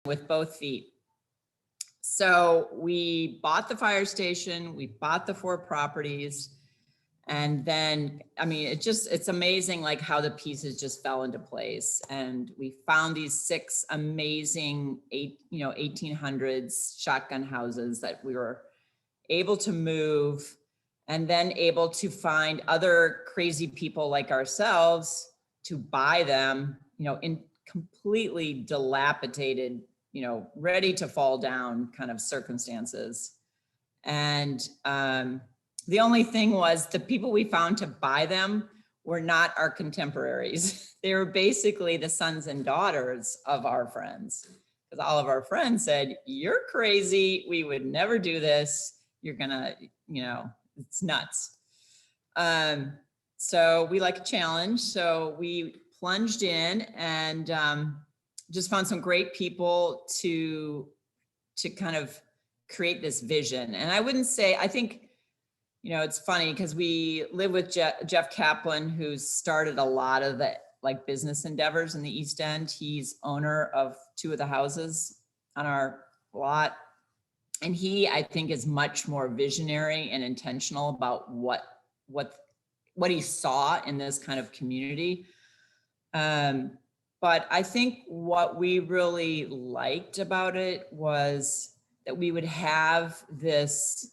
with both feet. So we bought the fire station, we bought the 4 properties. And then, I mean, it's amazing like how the pieces just fell into place. And we found these 6 amazing 1800s shotgun houses that we were able to move, and then able to find other crazy people like ourselves to buy them, in completely dilapidated, ready to fall down kind of circumstances. And the only thing was the people we found to buy them were not our contemporaries. They were basically the sons and daughters of our friends, because all of our friends said, "You're crazy. We would never do this. You're gonna, it's nuts." So we like a challenge. So we plunged in and just found some great people to kind of create this vision. And I wouldn't say, I think, it's funny because we live with Jeff Kaplan, who's started a lot of the like business endeavors in the East End. He's owner of 2 of the houses on our lot. And he, I think, is much more visionary and intentional about what he saw in this kind of community. But I think what we really liked about it was that we would have this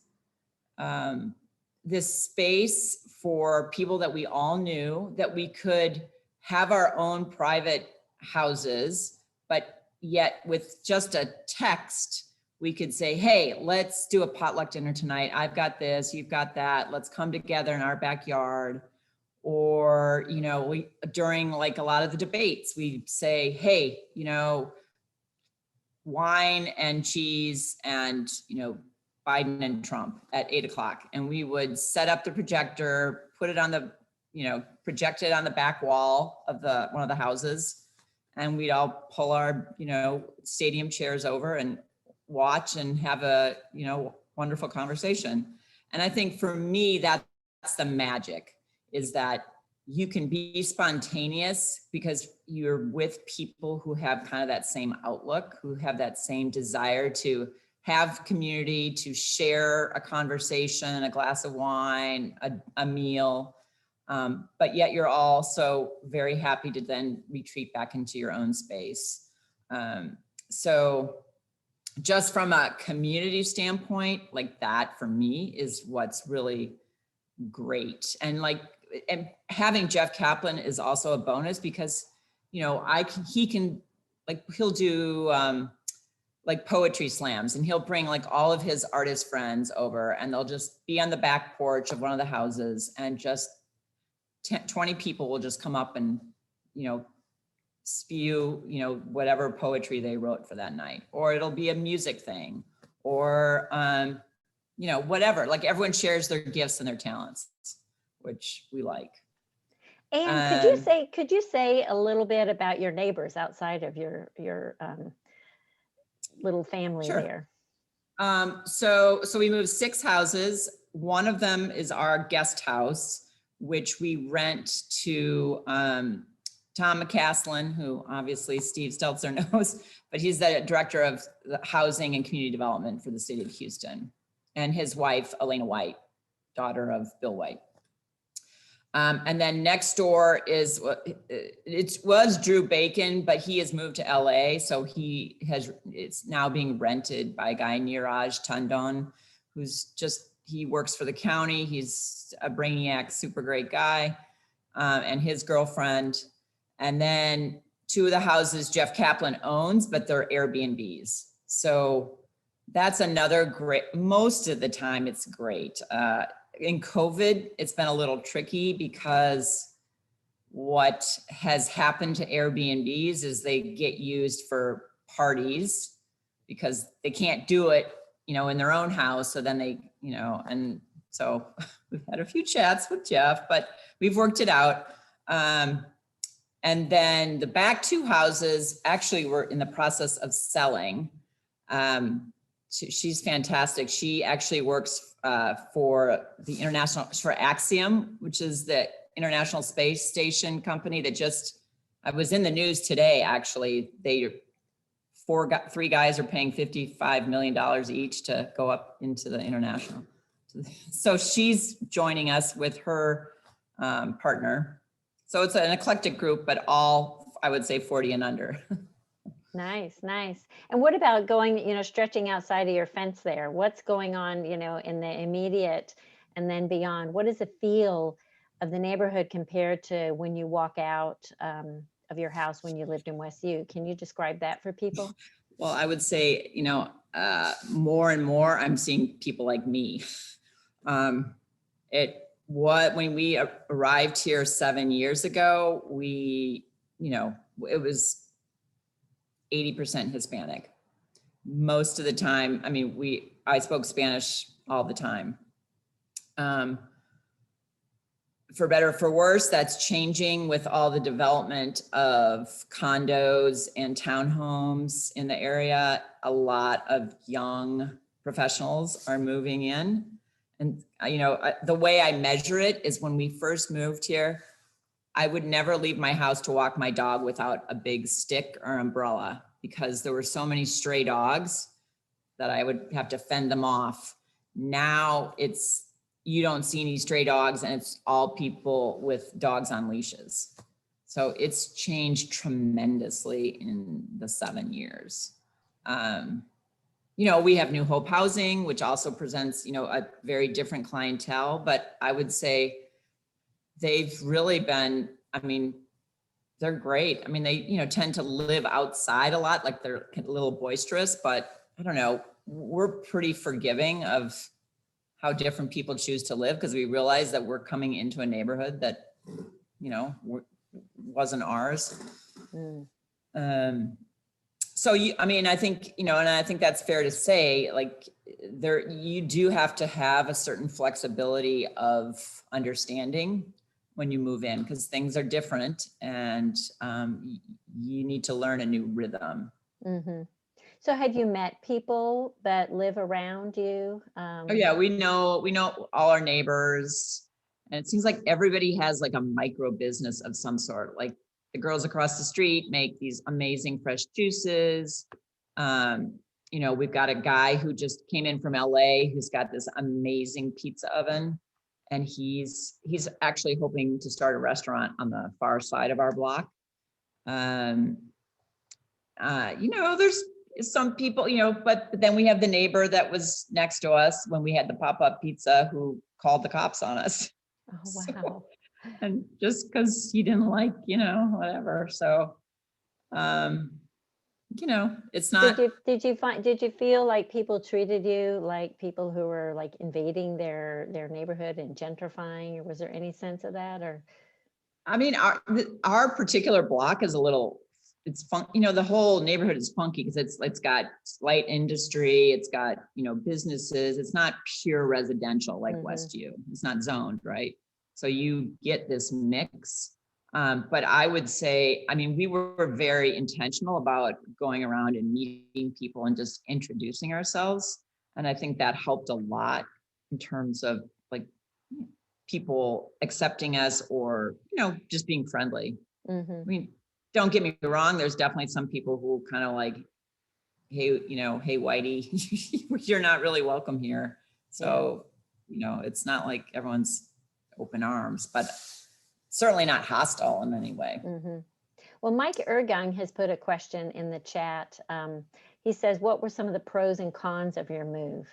space for people that we all knew, that we could have our own private houses, but yet with just a text, we could say, "Hey, let's do a potluck dinner tonight. I've got this, you've got that. Let's come together in our backyard." Or, we, during like a lot of the debates, we say, "Hey, wine and cheese and, Biden and Trump at 8:00." And we would set up the projector, put it on the, project it on the back wall of one of the houses. And we'd all pull our, stadium chairs over and watch and have a, wonderful conversation. And I think for me, that's the magic, is that you can be spontaneous because you're with people who have kind of that same outlook, who have that same desire to have community, to share a conversation, a glass of wine, a meal. But yet you're also very happy to then retreat back into your own space. So just from a community standpoint, like that for me is what's really great. And having Jeff Kaplan is also a bonus because, he'll do like poetry slams, and he'll bring like all of his artist friends over, and they'll just be on the back porch of one of the houses, and just 20 people will just come up and, spew, whatever poetry they wrote for that night, or it'll be a music thing, or, whatever, like everyone shares their gifts and their talents, which we like. And could you say a little bit about your neighbors outside of your little family? Sure. There? So we moved 6 houses. One of them is our guest house, which we rent to Tom McCaslin, who obviously Steve Stelzer knows, but he's the director of the housing and community development for the city of Houston, and his wife, Elena White, daughter of Bill White. And then next door was Drew Bacon, but he has moved to LA. So it's now being rented by a guy, Neeraj Tandon, he works for the county. He's a brainiac, super great guy, and his girlfriend. And then 2 of the houses Jeff Kaplan owns, but they're Airbnbs. So that's another great, most of the time it's great. In COVID, it's been a little tricky because what has happened to Airbnbs is they get used for parties because they can't do it, in their own house. So then they, and so we've had a few chats with Jeff, but we've worked it out. And then the back 2 houses, actually we're in the process of selling. She's fantastic. She actually works for Axiom, which is the International Space Station company that I was in the news today, actually. They three guys are paying $55 million each to go up into the international. So she's joining us with her partner. So it's an eclectic group, but all, I would say, 40 and under. Nice, nice. And what about going, stretching outside of your fence there? What's going on, in the immediate and then beyond? What is the feel of the neighborhood compared to when you walk out of your house when you lived in Westview? Can you describe that for people? Well, I would say, more and more I'm seeing people like me. When we arrived here 7 years ago, it was 80% Hispanic. Most of the time, I spoke Spanish all the time. For better or for worse, that's changing with all the development of condos and townhomes in the area. A lot of young professionals are moving in. And, the way I measure it is when we first moved here, I would never leave my house to walk my dog without a big stick or umbrella because there were so many stray dogs that I would have to fend them off. Now you don't see any stray dogs and it's all people with dogs on leashes. So it's changed tremendously in the 7 years. We have New Hope Housing, which also presents, a very different clientele, but I would say they've really been, they're great. They, tend to live outside a lot, like they're a little boisterous, but I don't know, we're pretty forgiving of how different people choose to live because we realize that we're coming into a neighborhood that, wasn't ours. So I think, and I think that's fair to say, like you do have to have a certain flexibility of understanding when you move in because things are different and you need to learn a new rhythm. Mm-hmm. So have you met people that live around you? Oh yeah, we know all our neighbors, and it seems like everybody has like a micro business of some sort. Like the girls across the street make these amazing fresh juices. We've got a guy who just came in from LA who's got this amazing pizza oven, and he's actually hoping to start a restaurant on the far side of our block. There's some people, but then we have the neighbor that was next to us when we had the pop-up pizza who called the cops on us. Oh, wow. And just because he didn't like, whatever. So, it's not. Did you feel like people treated you like people who were like invading their neighborhood and gentrifying, or was there any sense of that? Or our particular block is a little, it's fun, the whole neighborhood is funky because it's got light industry, it's got, businesses, it's not pure residential like Westview. It's not zoned, right? So you get this mix. But I would say, we were very intentional about going around and meeting people and just introducing ourselves. And I think that helped a lot in terms of like people accepting us or, just being friendly. Don't get me wrong. There's definitely some people who kind of like, hey, hey, Whitey, you're not really welcome here. So, it's not like everyone's open arms, but certainly not hostile in any way. Well, Mike Ergang has put a question in the chat. He says, what were some of the pros and cons of your move?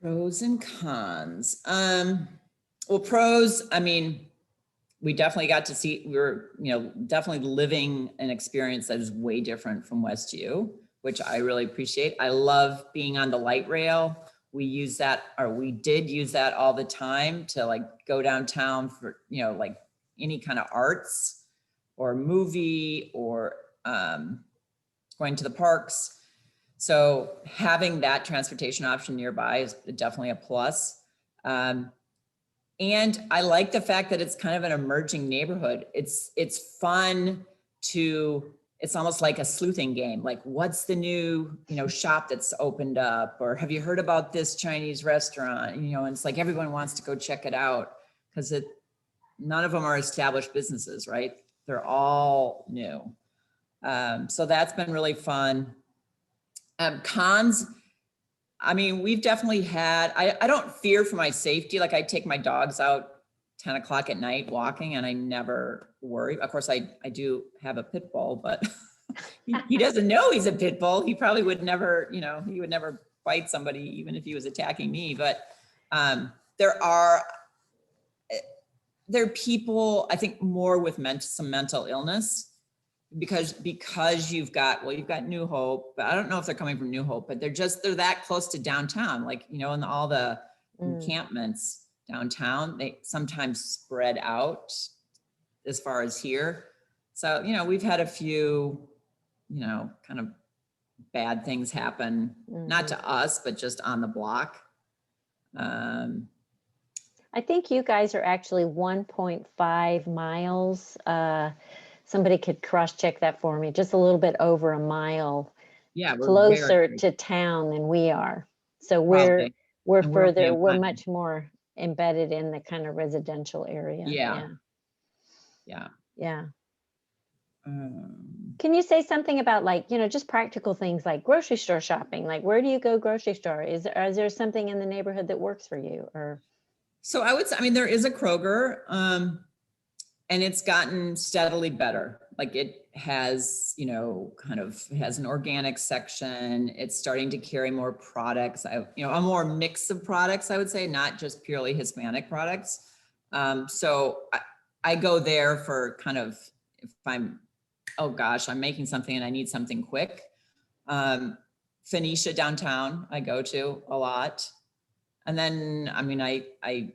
Pros and cons. Well, pros, we definitely got to see, we were, definitely living an experience that is way different from Westview, which I really appreciate. I love being on the light rail. We use that, or we did use that all the time to like go downtown for, like any kind of arts or movie or going to the parks. So having that transportation option nearby is definitely a plus. And I like the fact that it's kind of an emerging neighborhood. It's fun to, it's almost like a sleuthing game. Like what's the new, shop that's opened up, or have you heard about this Chinese restaurant? And it's like, everyone wants to go check it out because none of them are established businesses, right? They're all new. So that's been really fun. Cons, I mean, we've definitely had, I don't fear for my safety. Like I take my dogs out 10 o'clock at night walking and I never worry. Of course, I do have a pit bull, but he doesn't know he's a pit bull. He probably would never, he would never bite somebody, even if he was attacking me. But there are people, I think, more with some mental illness because you've got New Hope, but I don't know if they're coming from New Hope, but they're that close to downtown, like, in all the encampments downtown, they sometimes spread out as far as here. So, we've had a few, kind of bad things happen, not to us, but just on the block. I think you guys are actually 1.5 miles. Somebody could cross-check that for me, just a little bit over a mile. Yeah, we're closer to town than we are. So we're further, we're much more embedded in the kind of residential area. Yeah. Can you say something about, like, just practical things like grocery store shopping? Like, where do you go grocery store? Is there something in the neighborhood that works for you? Or so I would say, there is a Kroger, and it's gotten steadily better. Like it has, has an organic section. It's starting to carry more products. A more mix of products, I would say, not just purely Hispanic products. So I go there for kind of, if I'm making something and I need something quick. Phoenicia downtown, I go to a lot. And then, I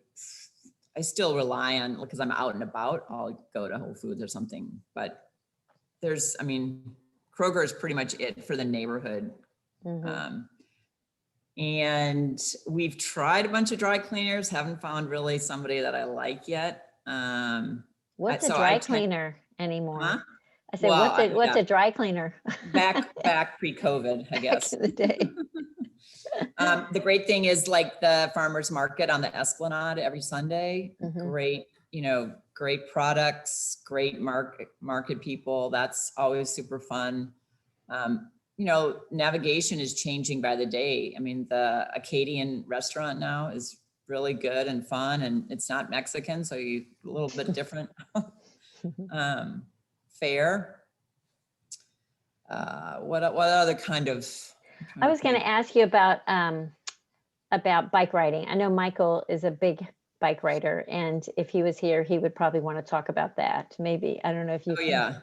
still rely on, because I'm out and about, I'll go to Whole Foods or something, but Kroger is pretty much it for the neighborhood. And we've tried a bunch of dry cleaners, haven't found really somebody that I like yet. What's a dry cleaner anymore? Huh? I said, what's a dry cleaner? Back pre-COVID, I guess. Back in the day. The great thing is, like, the farmers market on the Esplanade every Sunday. Great, great products, great market people. That's always super fun. Navigation is changing by the day. The Acadian restaurant now is really good and fun, and it's not Mexican, so a little bit different. Fare. What other kind of? I was going to ask you about bike riding. I know Michael is a big bike rider, and if he was here, he would probably want to talk about that. Maybe, I don't know if you. Yeah.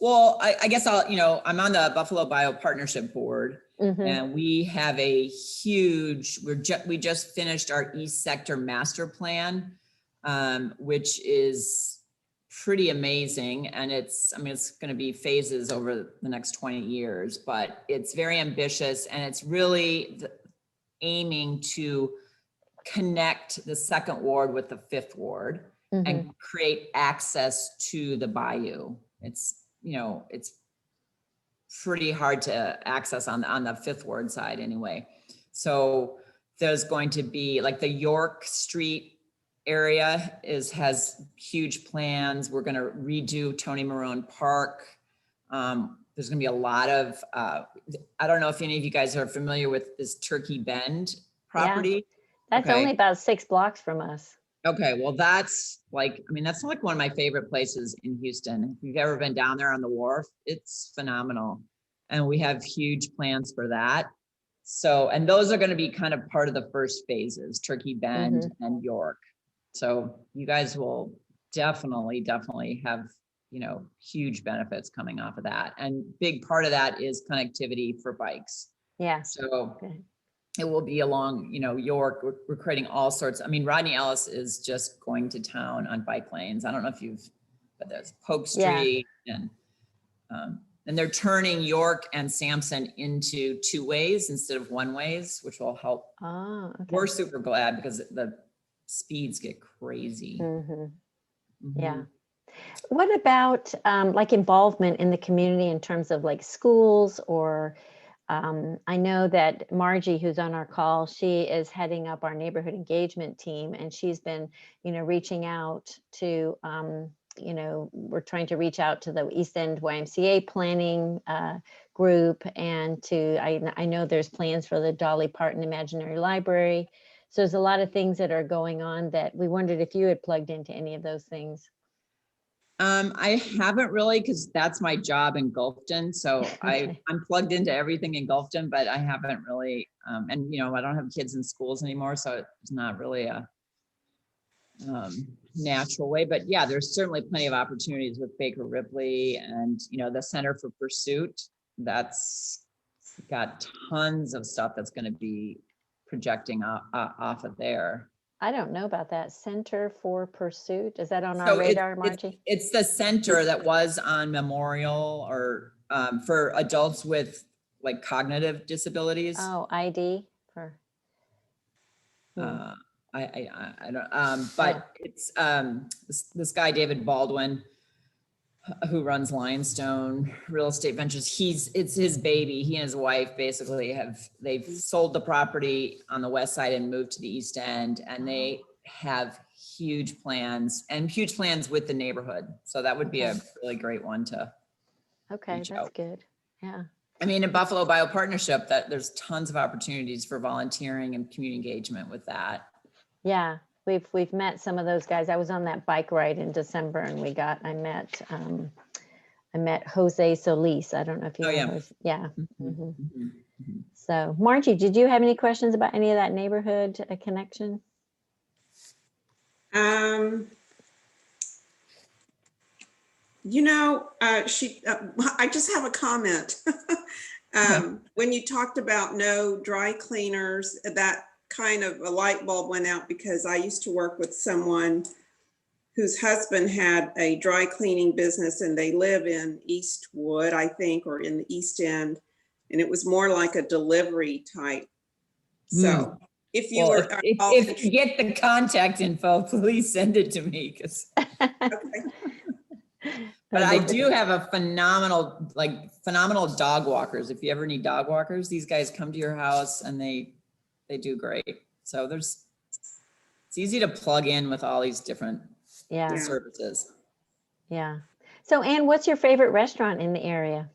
Well, I guess I'm on the Buffalo Bio Partnership Board, and we have a huge. We just finished our East Sector Master Plan, which is pretty amazing, and it's going to be phases over the next 20 years, but it's very ambitious, and it's really aiming to connect the second ward with the fifth ward and create access to the bayou. It's pretty hard to access on the fifth ward side anyway. So there's going to be, like, the York Street area has huge plans. We're going to redo Tony Marone Park. There's going to be a lot of, I don't know if any of you guys are familiar with this Turkey Bend property. Yeah. That's only about 6 blocks from us. Okay. Well, that's that's like one of my favorite places in Houston. If you've ever been down there on the wharf, it's phenomenal. And we have huge plans for that. So, and those are going to be kind of part of the first phases, Turkey Bend and York. So you guys will definitely have, huge benefits coming off of that. And big part of that is connectivity for bikes. Yeah. So it will be along, York. We're creating all sorts. Rodney Ellis is just going to town on bike lanes. I don't know if but there's Polk Street and they're turning York and Sampson into 2-ways instead of 1-ways, which will help. Oh, okay. We're super glad because the speeds get crazy. Yeah. What about like involvement in the community in terms of like schools or I know that Margie, who's on our call, she is heading up our neighborhood engagement team, and she's been, reaching out to we're trying to reach out to the East End YMCA planning group, and I know there's plans for the Dolly Parton Imaginary Library. So there's a lot of things that are going on that we wondered if you had plugged into any of those things. I haven't really, because that's my job in Gulfton. So Okay. I'm plugged into everything in Gulfton, but I haven't really, and I don't have kids in schools anymore, so it's not really a natural way. But yeah, there's certainly plenty of opportunities with Baker Ripley and, the Center for Pursuit. That's got tons of stuff that's going to be projecting off of there. I don't know about that. Center for Pursuit. Is that on our So radar, Margie? it's the center that was on Memorial, or for adults with like cognitive disabilities. Oh, ID for. I don't, but it's this guy, David Baldwin, who runs Lionstone Real Estate Ventures. It's his baby. He and his wife basically they've sold the property on the west side and moved to the East End, and they have huge plans with the neighborhood. So that would be a really great one to. Okay, that's out. good. Yeah. I mean, in Buffalo Bio Partnership, that there's tons of opportunities for volunteering and community engagement with that. Yeah, we've met some of those guys. I was on that bike ride in December, and I met Jose Solis. I don't know if you know Jose. Yeah. Mm-hmm. So Margie, did you have any questions about any of that neighborhood connection? I just have a comment. When you talked about no dry cleaners, that kind of a light bulb went out, because I used to work with someone whose husband had a dry cleaning business, and they live in Eastwood, I think, or in the East End. And it was more like a delivery type. So if you if you get the contact info, please send it to me, because but I do have a phenomenal dog walkers. If you ever need dog walkers, these guys come to your house and they do great. So it's easy to plug in with all these different services. Yeah. So Anne, what's your favorite restaurant in the area?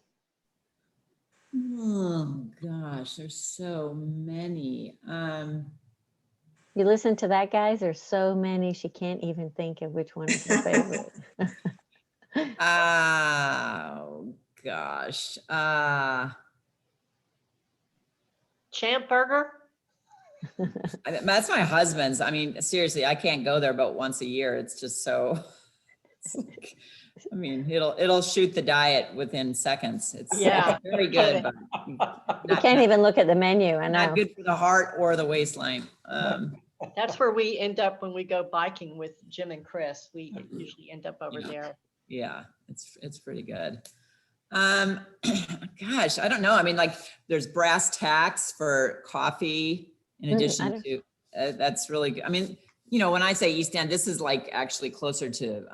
Oh gosh, there's so many. You listen to that, guys? There's so many, she can't even think of which one is her favorite. Oh gosh. Champ Burger? That's my husband's. I mean, seriously, I can't go there but once a year. It's just so. I mean, it'll shoot the diet within seconds. It's very good, but you can't even look at the menu. I know. Not good for the heart or the waistline. That's where we end up when we go biking with Jim and Chris. We usually end up over there. Yeah, it's pretty good. Gosh, I don't know. I mean, like there's Brass Tacks for coffee in addition to that's really good. I mean, when I say East End, this is like actually closer to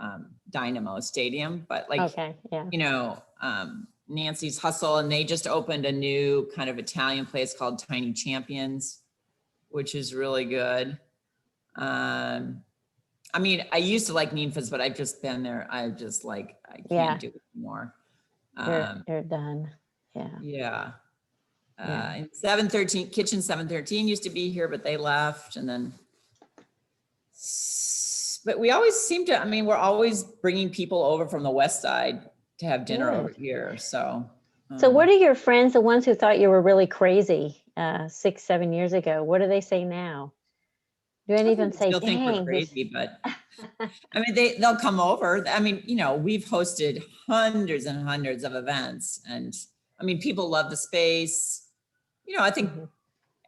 Dynamo Stadium, but like, Nancy's Hustle, and they just opened a new kind of Italian place called Tiny Champions, which is really good. I mean, I used to like Ninfa's, but I've just been there. I can't do it anymore. You're done. Yeah. And 713 Kitchen 713 used to be here, but they left. And then, but we always seem to, I mean, we're always bringing people over from the West Side to have dinner over here. So what are your friends, the ones who thought you were really crazy 6-7 years ago? What do they say now? Do any of them say, still think we're crazy, but I mean, they'll come over. I mean, we've hosted hundreds and hundreds of events, and I mean, people love the space. I think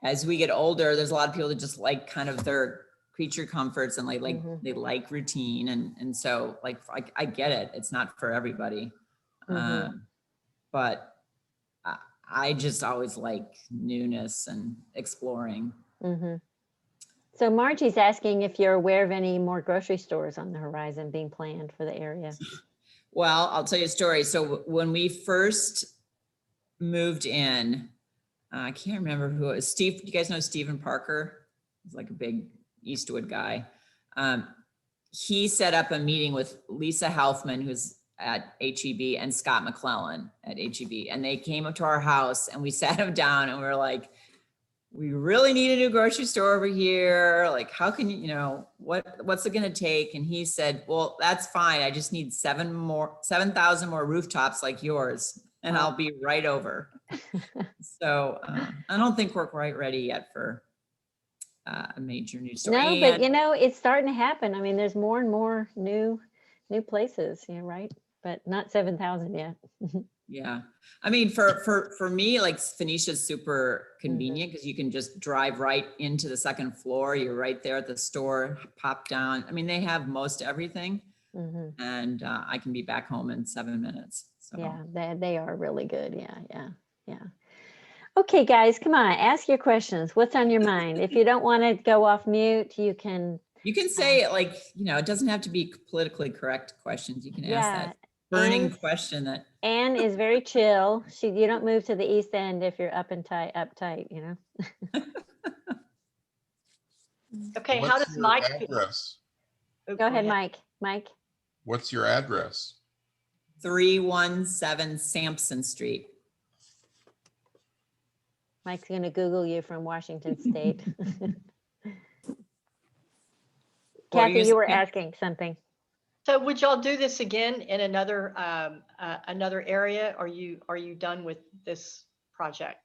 as we get older, there's a lot of people that just like kind of their creature comforts, and they like routine. And so like, I get it. It's not for everybody. But I just always like newness and exploring. So Margie's asking if you're aware of any more grocery stores on the horizon being planned for the area. Well, I'll tell you a story. So when we first moved in, I can't remember who it was. Steve, you guys know Stephen Parker? He's like a big Eastwood guy. he set up a meeting with Lisa Helfman, who's at HEB, and Scott McClellan at HEB. And they came up to our house and we sat him down and we were like, we really need a new grocery store over here. Like, how can you, what's it going to take? And he said, well, that's fine. I just need 7,000 more rooftops like yours, and I'll be right over. So I don't think we're quite ready yet for a major new store. No, but it's starting to happen. I mean, there's more and more new places, right? But not 7,000 yet. Yeah. I mean, for me, like Phoenicia's super convenient because you can just drive right into the second floor. You're right there at the store, pop down. I mean, they have most everything, and I can be back home in 7 minutes. So. Yeah, they are really good. Yeah. Okay, guys, come on, ask your questions. What's on your mind? If you don't want to go off mute, you can. You can say it doesn't have to be politically correct questions. You can ask that burning question that. Anne is very chill. You don't move to the East End if you're uptight. Okay, What's how does your Mike? address? Go ahead, Mike. What's your address? 317 Sampson Street. Mike's going to Google you from Washington State. Kathy, you were asking something. So would y'all do this again in another area? Are you done with this project?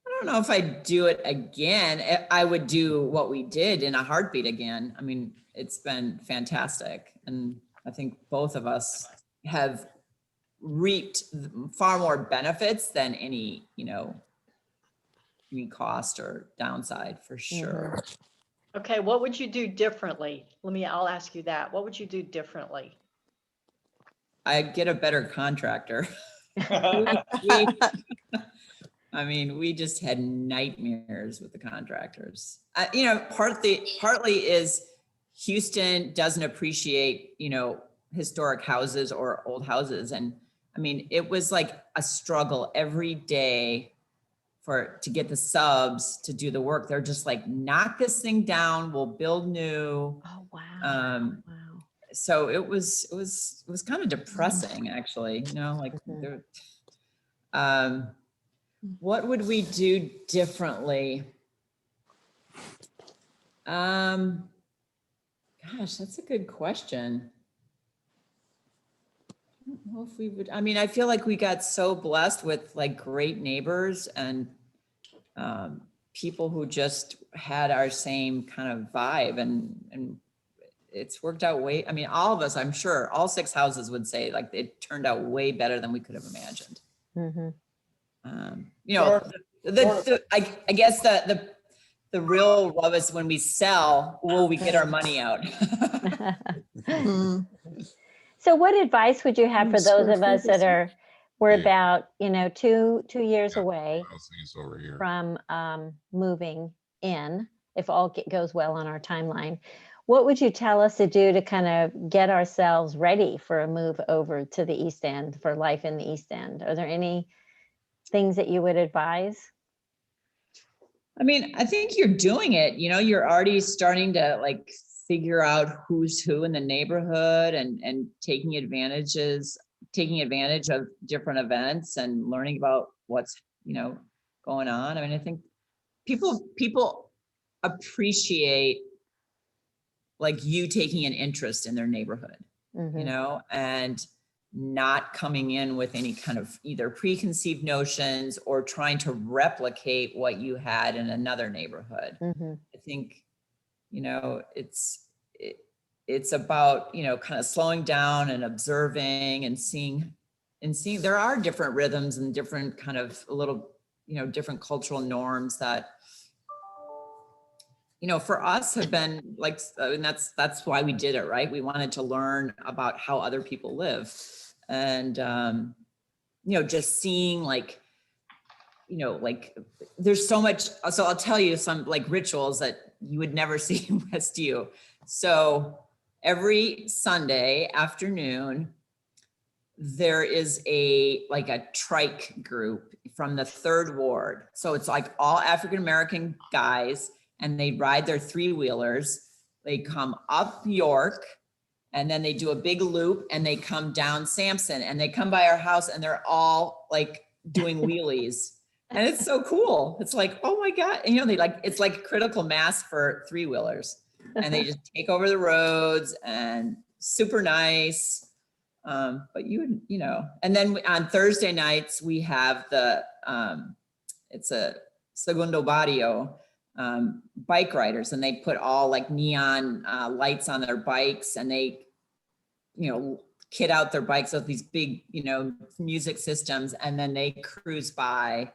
I don't know if I do it again. I would do what we did in a heartbeat again. I mean, it's been fantastic. And I think both of us have reaped far more benefits than any cost or downside for sure. Okay, what would you do differently? I'll ask you that. What would you do differently? I'd get a better contractor. We just had nightmares with the contractors. Partly is Houston doesn't appreciate, historic houses or old houses. And I mean, it was like a struggle every day to get the subs to do the work. They're just like, knock this thing down, we'll build new. Oh, wow. So it was kind of depressing, actually, what would we do differently? Gosh, that's a good question. I don't know if we would, I feel like we got so blessed with like great neighbors and people who just had our same kind of vibe, and it's worked out all of us, I'm sure, all 6 houses would say like it turned out way better than we could have imagined. I guess the real rub is when we sell, will we get our money out? So what advice would you have for those of us that we're about 2 years away from moving in, if all goes well on our timeline? What would you tell us to do to kind of get ourselves ready for a move over to the East End, for life in the East End? Are there any things that you would advise? I think you're doing it. You're already starting to like figure out who's who in the neighborhood and taking advantage of different events and learning about what's going on. I think people appreciate like you taking an interest in their neighborhood, and not coming in with any kind of either preconceived notions or trying to replicate what you had in another neighborhood. I think, it's about, kind of slowing down and observing and seeing there are different rhythms and different kind of a little, different cultural norms that, for us have been like, and that's why we did it, right? We wanted to learn about how other people live. And, just seeing like, like there's so much, so I'll tell you some like rituals that you would never see in Westview. So every Sunday afternoon, there is a trike group from the 3rd Ward. So it's like all African-American guys, and they ride their 3-wheelers. they come up York, and then they do a big loop and they come down Sampson, and they come by our house and they're all like doing wheelies. And it's so cool. It's like, oh my God. And they like, it's like critical mass for 3-wheelers, and they just take over the roads and super nice. But and then on Thursday nights we have it's a Segundo Barrio, bike riders, and they put all like neon lights on their bikes, and they kit out their bikes with these big music systems, and then they cruise by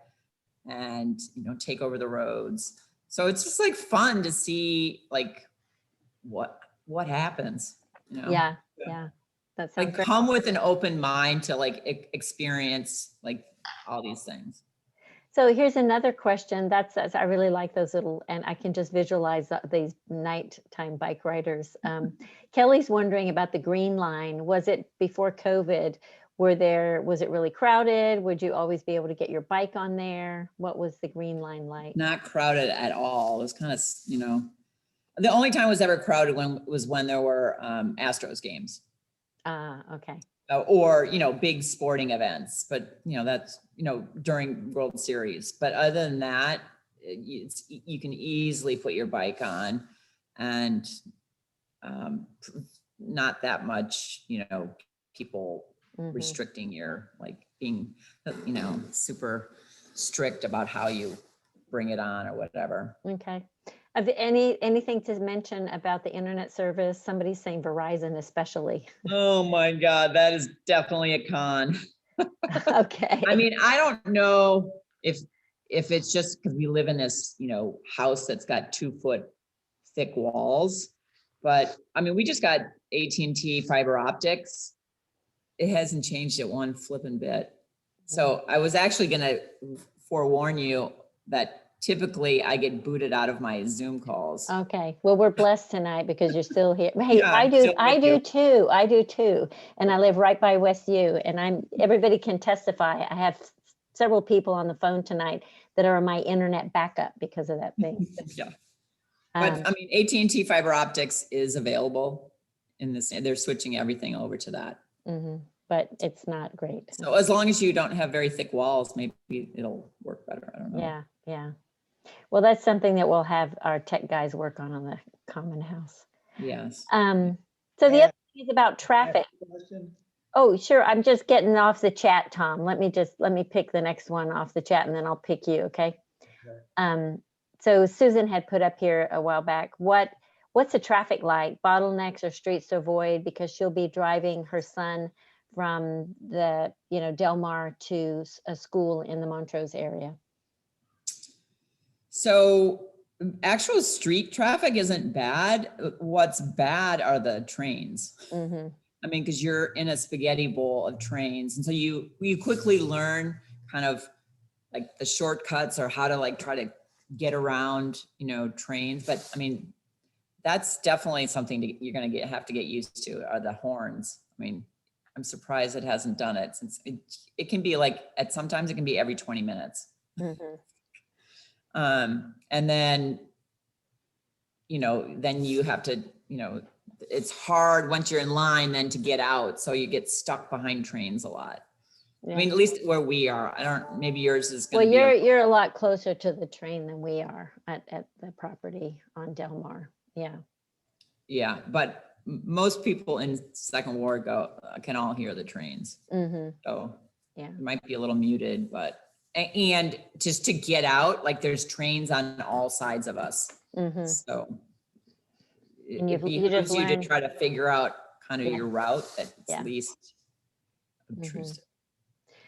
and take over the roads. So it's just like fun to see like what happens. Yeah. That sounds Like great. come with an open mind to like experience like all these things. So here's another question. I really like those little, and I can just visualize these nighttime bike riders. Kelly's wondering about the Green Line. Was it before COVID? Was it really crowded? Would you always be able to get your bike on there? What was the Green Line like? Not crowded at all. It was kind of, the only time it was ever crowded was when there were Astros games. Okay. Or big sporting events, but that's during World Series. But other than that, you can easily put your bike on, and not that much people restricting your like being super strict about how you bring it on or whatever. Okay. Have anything to mention about the internet service? Somebody's saying Verizon especially. Oh my God, that is definitely a con. Okay. I mean, I don't know if it's just because we live in this, house that's got 2-foot thick walls, but I mean, we just got AT&T fiber optics. It hasn't changed it one flipping bit. So I was actually gonna forewarn you that typically I get booted out of my Zoom calls. Okay. Well, we're blessed tonight because you're still here. Hey, Yeah, I I'm do still with you. I do too. And I live right by West U, and everybody can testify. I have several people on the phone tonight that are my internet backup because of that thing. Yeah. But Um, I mean, AT&T fiber optics is available in this, they're switching everything over to that. but it's not great. So as long as you don't have very thick walls, maybe it'll work better. I don't know. Yeah. Well, that's something that we'll have our tech guys work on the common house. Yes. So the other thing is about traffic. Oh, sure. I'm just getting off the chat, Tom. Let me pick the next one off the chat, and then I'll pick you. Okay. So Susan had put up here a while back, what's the traffic like? Bottlenecks or streets to avoid, because she'll be driving her son from the, Del Mar to a school in the Montrose area. So actual street traffic isn't bad. What's bad are the trains. I mean, because you're in a spaghetti bowl of trains. And so you quickly learn kind of like the shortcuts or how to like try to get around, trains. But I mean, that's definitely something you're going to have to get used to, are the horns. I mean, I'm surprised it hasn't done it, since it can be like sometimes it can be every 20 minutes. And then, then you have to, it's hard once you're in line then to get out. So you get stuck behind trains a lot. Yeah. I mean, at least where we are, maybe yours is Well, going to be. you're a lot closer to the train than we are at the property on Del Mar. Yeah. Yeah. But most people in Second Ward can all hear the trains. So yeah, it might be a little muted, but, and just to get out, like there's trains on all sides of us. So And it you just behooves you to learn. try to figure out kind of Yeah. your route that's Yeah. least obtrusive.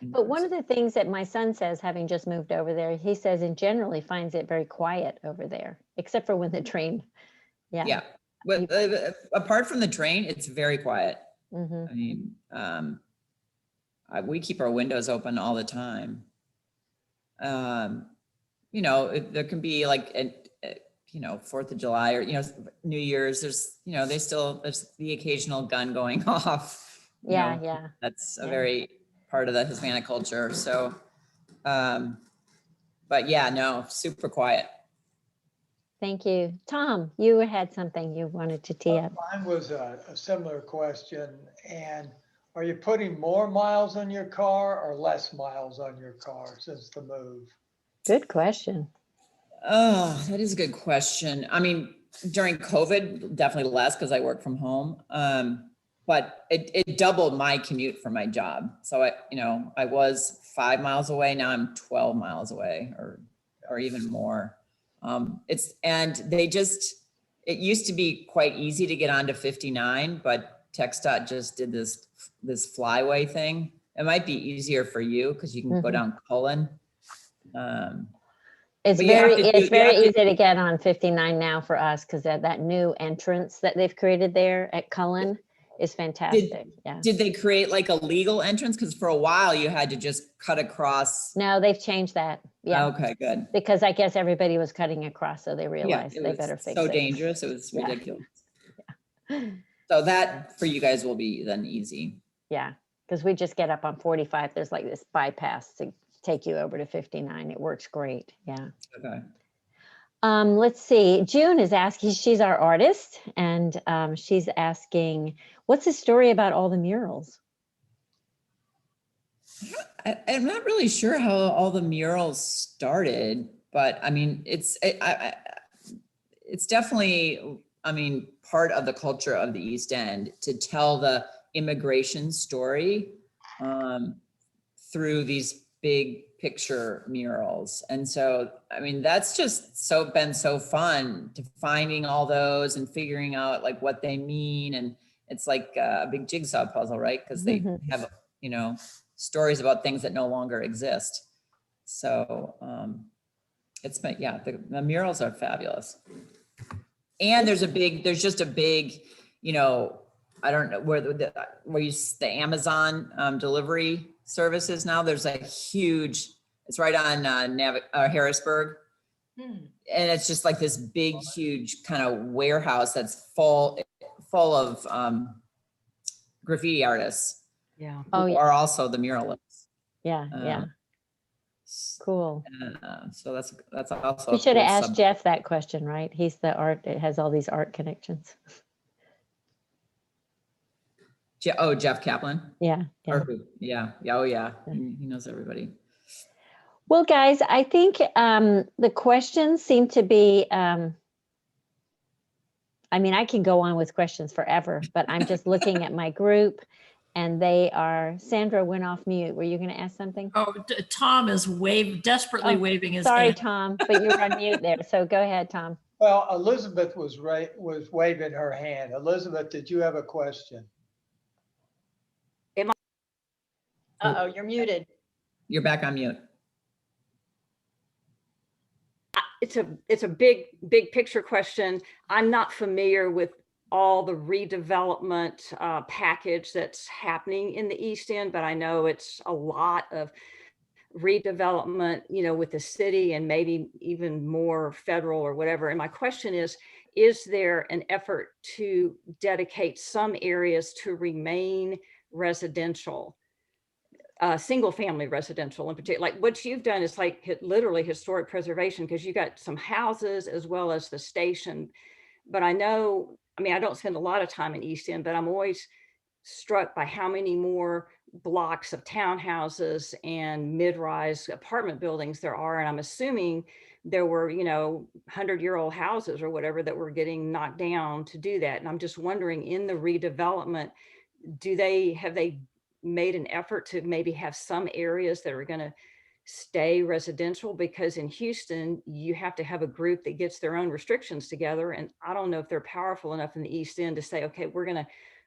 But one of the things that my son says, having just moved over there, he says in general, he finds it very quiet over there, except for when the train. Yeah. But apart from the train, it's very quiet. I mean, we keep our windows open all the time. There can be like, 4th of July or, New Year's, there's the occasional gun going off. Yeah. That's a very part of the Hispanic culture. So, but yeah, no, super quiet. Thank you. Tom, you had something you wanted to tee up. Mine was a similar question. And are you putting more miles on your car or less miles on your car since the move? Good question. Oh, that is a good question. I mean, during COVID, definitely less because I work from home. But it doubled my commute for my job. So I was 5 miles away. Now I'm 12 miles away or even more. It used to be quite easy to get onto 59, but TxDOT just did this flyway thing. It might be easier for you because you can go down Cullen. It's But you have to do- very you have to- easy to get on 59 now for us because that new entrance that they've created there at Cullen is fantastic. Yeah. Did they create like a legal entrance? Because for a while you had to just cut across. No, they've changed that. Yeah. Okay, good. Because I guess everybody was cutting across, so they Yeah, realized it they was better fix so it. dangerous. It was Yeah. ridiculous. So that for you guys will be then easy. Yeah, because we just get up on 45. There's like this bypass to take you over to 59. It works great. Yeah. Okay. Let's see. June is asking, she's our artist, and she's asking, what's the story about all the murals? I'm not really sure how all the murals started, but I mean, it's definitely, I mean, part of the culture of the East End to tell the immigration story through these big picture murals. And so, I mean, that's just been so fun to finding all those and figuring out like what they mean. And it's like a big jigsaw puzzle, right? Because they have, stories about things that no longer exist. So it's been, yeah, the murals are fabulous. And there's just a big, I don't know where the Amazon delivery services now. There's a huge, it's right on Harrisburg. And it's just like this big, huge kind of warehouse that's full of graffiti artists. Yeah. Oh, Who yeah. are also the muralists. Yeah, yeah. Cool. So that's also. We a should have cool asked subject. Jeff that question, right? He's the art, it has all these art connections. Jeff Kaplan. Yeah, yeah. Or who? Yeah. Oh yeah. He knows everybody. Well, guys, I think the questions seem to be, I mean, I can go on with questions forever, but I'm just looking at my group and they are, Sandra went off mute. Were you going to ask something? Oh, Tom is desperately Oh, waving his Sorry, hand. Tom, but you're on mute there. So go ahead, Tom. Well, Elizabeth was waving her hand. Elizabeth, did you have a question? Uh-oh, you're muted. You're back on mute. It's a big picture question. I'm not familiar with all the redevelopment package that's happening in the East End, but I know it's a lot of redevelopment, with the city and maybe even more federal or whatever. And my question is there an effort to dedicate some areas to remain residential? Single family residential in particular? Like what you've done is like literally historic preservation, because you got some houses as well as the station. But I know, I mean, I don't spend a lot of time in East End, but I'm always struck by how many more blocks of townhouses and mid-rise apartment buildings there are. And I'm assuming there were, 100-year-old houses or whatever that were getting knocked down to do that. And I'm just wondering, in the redevelopment, have they made an effort to maybe have some areas that are going to stay residential? Because in Houston, you have to have a group that gets their own restrictions together. And I don't know if they're powerful enough in the East End to say, okay, we're going to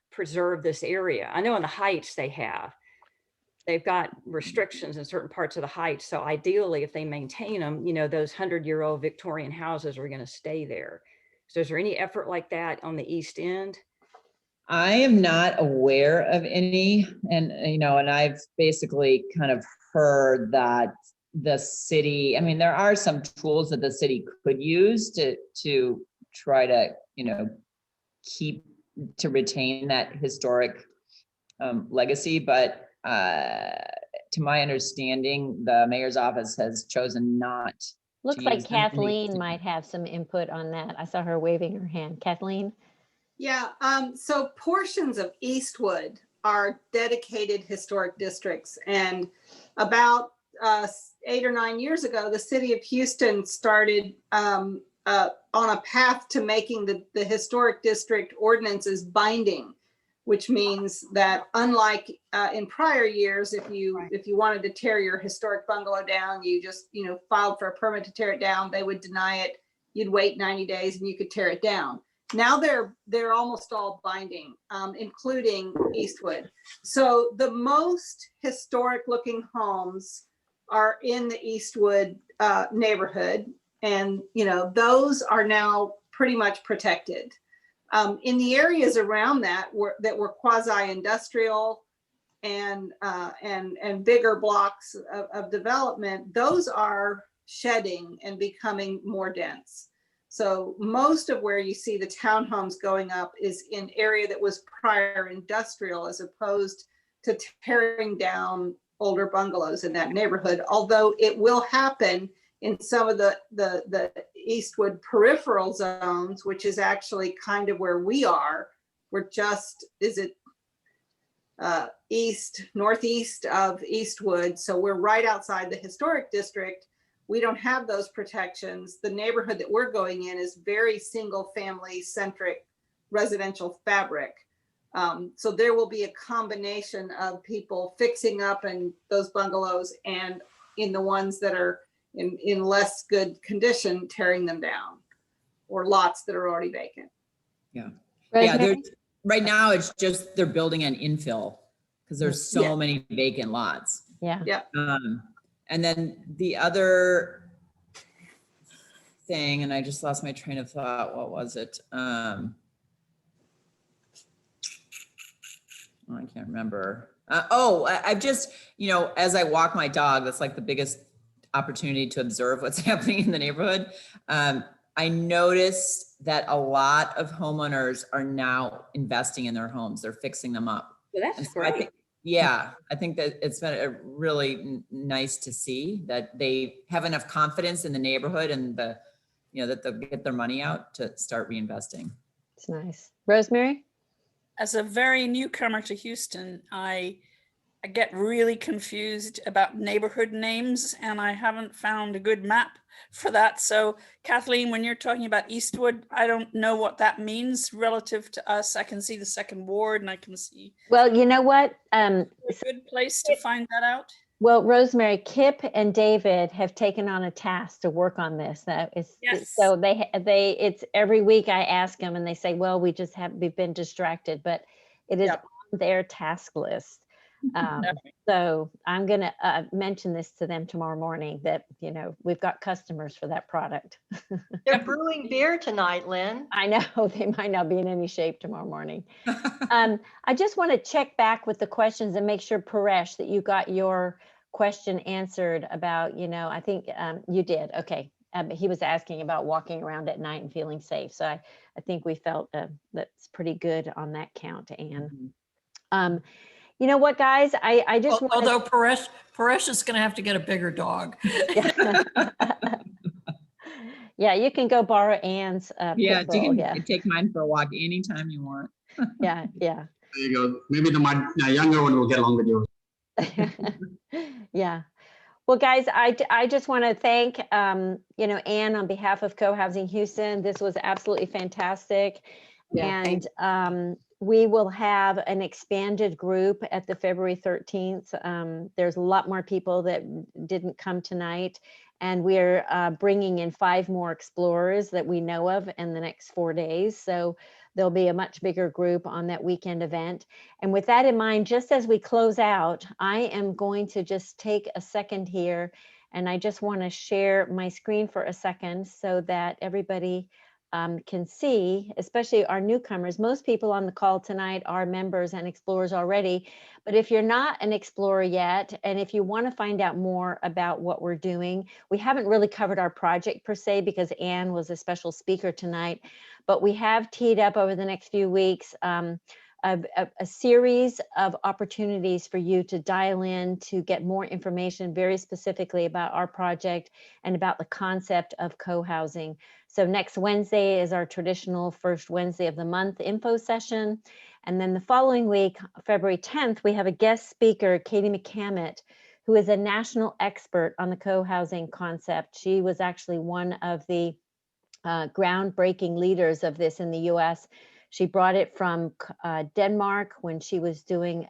preserve this area. I know in the Heights they've got restrictions in certain parts of the Heights. So ideally, if they maintain them, those 100-year-old Victorian houses are going to stay there. So is there any effort like that on the East End? I am not aware of any, and I've basically kind of heard that the city, I mean, there are some tools that the city could use to try to, retain that historic legacy. But to my understanding, the mayor's office has chosen not Looks like Geez, I'm gonna need Kathleen to- might have some input on that. I saw her waving her hand. Kathleen? Yeah, so portions of Eastwood are dedicated historic districts. And about 8 or 9 years ago, the city of Houston started on a path to making the historic district ordinances binding, which means that unlike in prior years, if you wanted to tear your historic bungalow down, you just filed for a permit to tear it down, they would deny it. You'd wait 90 days and you could tear it down. Now they're almost all binding, including Eastwood. So the most historic looking homes are in the Eastwood neighborhood, and those are now pretty much protected. In the areas around that were quasi-industrial and bigger blocks of development, those are shedding and becoming more dense. So most of where you see the townhomes going up is in area that was prior industrial, as opposed to tearing down older bungalows in that neighborhood. Although it will happen in some of the Eastwood peripheral zones, which is actually kind of where we are. We're just, northeast of Eastwood. So we're right outside the historic district. We don't have those protections. The neighborhood that we're going in is very single family centric residential fabric. So there will be a combination of people fixing up in those bungalows, and in the ones that are in less good condition, tearing them down, or lots that are already vacant. Yeah, Rosemary? right now it's just they're building an infill because there's so many vacant lots. Yeah. Yeah. And then the other thing, and I just lost my train of thought. What was it? I can't remember. I've just, as I walk my dog, that's like the biggest opportunity to observe what's happening in the neighborhood. I noticed that a lot of homeowners are now investing in their homes. They're fixing them up. Well, And that's so I great. think, I think that it's been really nice to see that they have enough confidence in the neighborhood and that they'll get their money out to start reinvesting. It's nice. Rosemary? As a very newcomer to Houston, I get really confused about neighborhood names, and I haven't found a good map for that. So Kathleen, when you're talking about Eastwood, I don't know what that means relative to us. I can see the second ward and I can see Well, you know what? a good place to find that out. Well, Rosemary, Kip and David have taken on a task to work on this. Yes. So it's every week I ask them and they say, well, we've been distracted, but it is Yep. on their task list. So I'm going to mention this to them tomorrow morning that, we've got customers for that product. They're brewing beer tonight, Lynn. I know they might not be in any shape tomorrow morning. I just want to check back with the questions and make sure, Paresh, that you got your question answered about, I think you did. Okay. He was asking about walking around at night and feeling safe. So I think we felt that's pretty good on that count, Anne. You know what, guys? I just want Although Paresh is going to have to get a bigger dog. Yeah, you can go borrow Anne's Yeah, pit bull. you can take mine for a walk anytime you want. Yeah. There you go. Maybe the younger one will get along with you. Yeah. Well, guys, I just want to thank, Anne on behalf of CoHousing Houston. This was absolutely fantastic. Yeah, And we will have an expanded group at the February 13th. There's a lot more people that didn't come tonight. And we're bringing in 5 more explorers that we know of in the next 4 days. So there'll be a much bigger group on that weekend event. And with that in mind, just as we close out, I am going to just take a second here. And I just want to share my screen for a second so that everybody can see, especially our newcomers. Most people on the call tonight are members and explorers already. But if you're not an explorer yet, and if you want to find out more about what we're doing, we haven't really covered our project per se because Anne was a special speaker tonight, but we have teed up over the next few weeks a series of opportunities for you to dial in to get more information very specifically about our project and about the concept of co-housing. So next Wednesday is our traditional first Wednesday of the month info session. And then the following week, February 10th, we have a guest speaker, Katie McCammett, who is a national expert on the co-housing concept. She was actually one of the groundbreaking leaders of this in the US. She brought it from Denmark when she was doing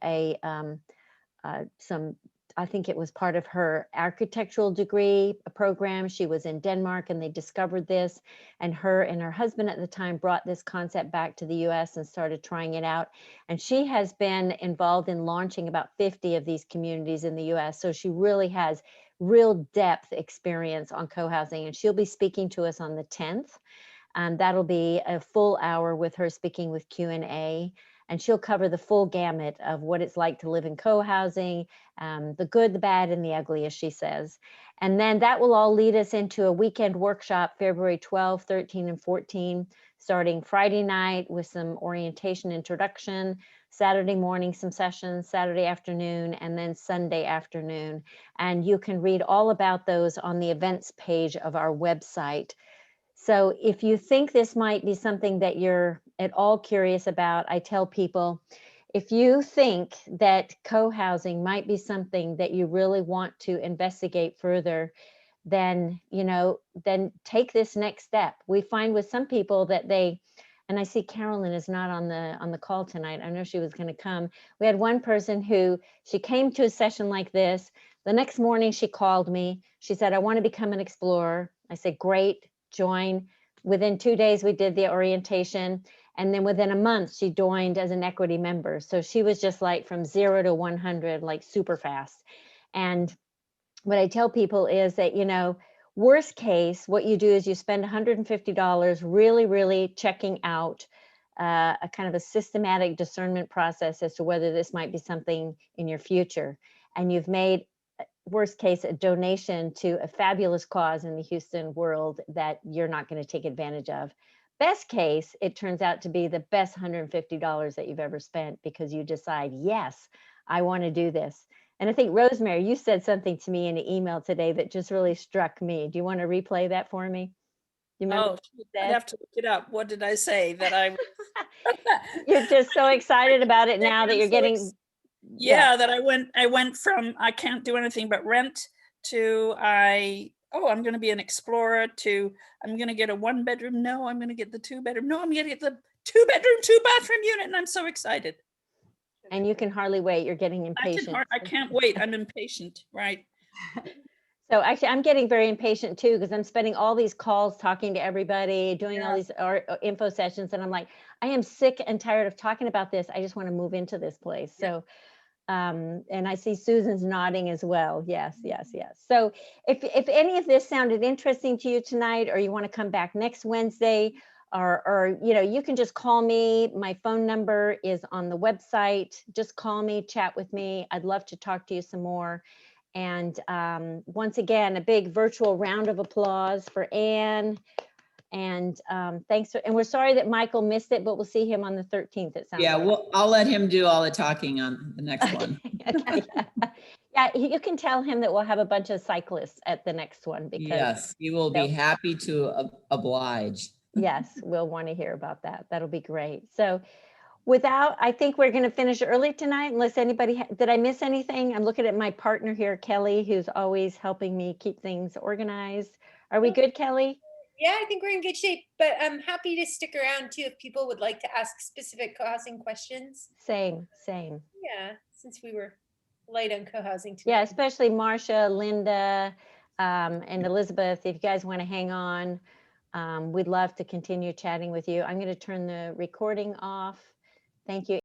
I think it was part of her architectural degree program. She was in Denmark and they discovered this, and her husband at the time brought this concept back to the US and started trying it out. And she has been involved in launching about 50 of these communities in the US. So she really has real depth experience on co-housing, and she'll be speaking to us on the 10th. That'll be a full hour with her speaking with Q&A, and she'll cover the full gamut of what it's like to live in co-housing, the good, the bad, and the ugly, as she says. And then that will all lead us into a weekend workshop, February 12, 13, and 14, starting Friday night with some orientation introduction, Saturday morning, some sessions, Saturday afternoon, and then Sunday afternoon. And you can read all about those on the events page of our website. So if you think this might be something that you're at all curious about, I tell people, if you think that co-housing might be something that you really want to investigate further, then, then take this next step. We find with some people that and I see Carolyn is not on the call tonight. I know she was going to come. We had one person who, she came to a session like this. The next morning she called me. She said, I want to become an explorer. I said, great. Join. Within 2 days, we did the orientation. And then within a month, she joined as an equity member. So she was just like from 0 to 100, like super fast. And what I tell people is that, worst case, what you do is you spend $150 really, really checking out a kind of a systematic discernment process as to whether this might be something in your future. And you've made, worst case, a donation to a fabulous cause in the Houston world that you're not going to take advantage of. Best case, it turns out to be the best $150 that you've ever spent because you decide, yes, I want to do this. And I think, Rosemary, you said something to me in an email today that just really struck me. Do you want to replay that for me? You remember? I'd have to look it up. What did I say? That I You're just so excited about it now that you're getting. Yeah, that I went from I can't do anything but rent to I'm going to be an explorer to I'm going to get a 1-bedroom. No, I'm going to get the 2-bedroom. No, I'm going to get the 2-bedroom, 2-bathroom unit. And I'm so excited. And you can hardly wait. You're getting impatient. I can't wait. I'm impatient. Right. So actually, I'm getting very impatient too, because I'm spending all these calls talking to everybody, doing all these info sessions. And I'm like, I am sick and tired of talking about this. I just want to move into this place. So, and I see Susan's nodding as well. Yes, yes, yes. So if any of this sounded interesting to you tonight, or you want to come back next Wednesday, or you can just call me. My phone number is on the website. Just call me, chat with me. I'd love to talk to you some more. And once again, a big virtual round of applause for Anne. And thanks. And we're sorry that Michael missed it, but we'll see him on the 13th. It sounds like. Well, I'll let him do all the talking on the next one. Yeah, you can tell him that we'll have a bunch of cyclists at the next one because yes, he will be happy to oblige. Yes, we'll want to hear about that. That'll be great. So I think we're going to finish early tonight, unless anybody, did I miss anything? I'm looking at my partner here, Kelly, who's always helping me keep things organized. Are we good, Kelly? Yeah, I think we're in good shape, but I'm happy to stick around too if people would like to ask specific co-housing questions. Same. Yeah, since we were light on co-housing tonight. Yeah, especially Marcia, Linda, and Elizabeth, if you guys want to hang on, we'd love to continue chatting with you. I'm going to turn the recording off. Thank you.